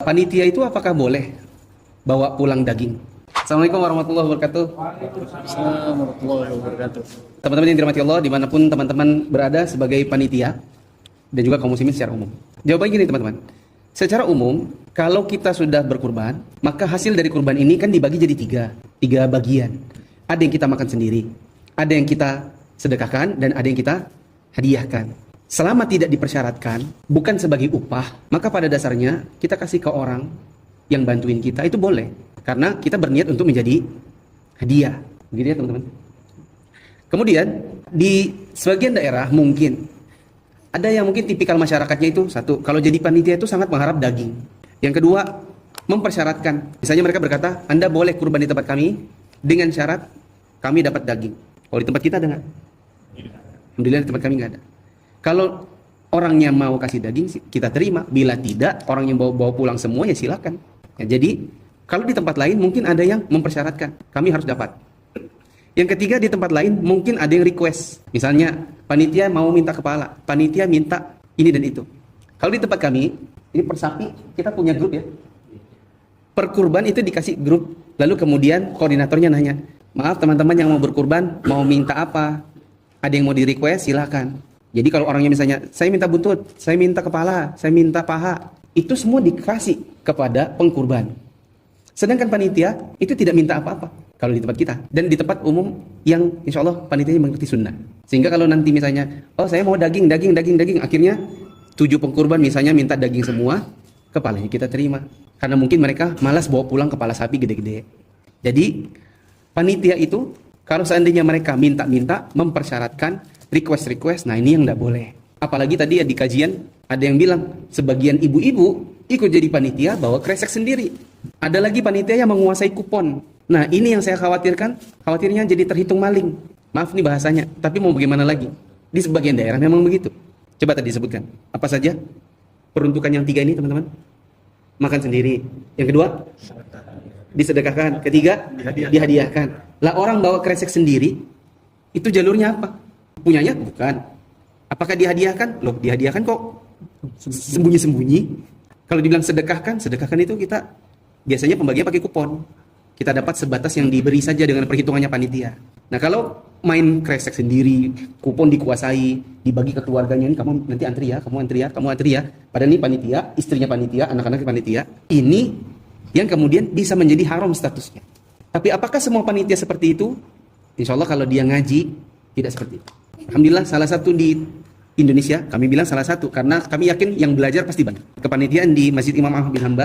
Panitia itu apakah boleh bawa pulang daging? Assalamualaikum warahmatullahi wabarakatuh. Assalamualaikum warahmatullahi wabarakatuh. Teman-teman yang dirahmati Allah, dimanapun teman-teman berada sebagai panitia dan juga kaum muslimin secara umum. Jawabannya gini teman-teman. Secara umum, kalau kita sudah berkurban, maka hasil dari kurban ini kan dibagi jadi tiga bagian. Ada yang kita makan sendiri, ada yang kita sedekahkan, dan ada yang kita hadiahkan. Selama tidak dipersyaratkan, bukan sebagai upah, maka pada dasarnya kita kasih ke orang yang bantuin kita, itu boleh. Karena kita berniat untuk menjadi hadiah. Begitu ya teman-teman. Kemudian, di sebagian daerah mungkin ada yang mungkin tipikal masyarakatnya itu, satu, kalau jadi panitia itu sangat mengharap daging. Yang kedua, mempersyaratkan. Misalnya mereka berkata, Anda boleh kurban di tempat kami dengan syarat kami dapat daging. Kalau di tempat kita ada nggak? Alhamdulillah di tempat kami nggak ada. Kalau orangnya mau kasih daging, kita terima. Bila tidak, orang yang bawa pulang semua, ya silakan. Ya, jadi, kalau di tempat lain mungkin ada yang mempersyaratkan, kami harus dapat. Yang ketiga, di tempat lain mungkin ada yang request. Misalnya, panitia mau minta kepala, panitia minta ini dan itu. Kalau di tempat kami, ini per sapi, kita punya grup ya. Per kurban itu dikasih grup, lalu kemudian koordinatornya nanya, maaf teman-teman yang mau berkurban, mau minta apa? Ada yang mau di request, silakan. Jadi kalau orangnya misalnya, saya minta buntut, saya minta kepala, saya minta paha, itu semua dikasih kepada pengkurban. Sedangkan panitia itu tidak minta apa-apa kalau di tempat kita. Dan di tempat umum yang insya Allah panitia mengerti sunnah. Sehingga kalau nanti misalnya, oh saya mau daging, akhirnya 7 pengkurban misalnya minta daging semua, kepalanya kita terima. Karena mungkin mereka malas bawa pulang kepala sapi gede-gede. Jadi panitia itu kalau seandainya mereka minta-minta, mempersyaratkan, request, nah ini yang tidak boleh. Apalagi tadi ya di kajian ada yang bilang sebagian ibu-ibu ikut jadi panitia bawa kresek sendiri. Ada lagi panitia yang menguasai kupon. Nah ini yang saya khawatirnya jadi terhitung maling. Maaf nih bahasanya, tapi mau bagaimana lagi? Di sebagian daerah memang begitu. Coba tadi disebutkan apa saja peruntukan yang 3 ini teman-teman? Makan sendiri. Yang kedua, disedekahkan. Ketiga, dihadiahkan. Lah orang bawa kresek sendiri, itu jalurnya apa? Punyanya? Bukan. Apakah dihadiahkan? Loh, dihadiahkan kok sembunyi-sembunyi. Kalau dibilang sedekahkan itu kita biasanya pembagian pakai kupon. Kita dapat sebatas yang diberi saja dengan perhitungannya panitia. Nah, kalau main kresek sendiri, kupon dikuasai, dibagi ke keluarganya, ini kamu nanti antri ya, kamu antri ya. Padahal ini panitia, istrinya panitia, anak-anaknya panitia. Ini yang kemudian bisa menjadi haram statusnya. Tapi apakah semua panitia seperti itu? Insya Allah kalau dia ngaji, tidak seperti itu. Alhamdulillah salah satu di Indonesia, kami bilang salah satu, karena kami yakin yang belajar pasti banyak. Kepanitiaan di Masjid Imam Ahmad bin Hanbal,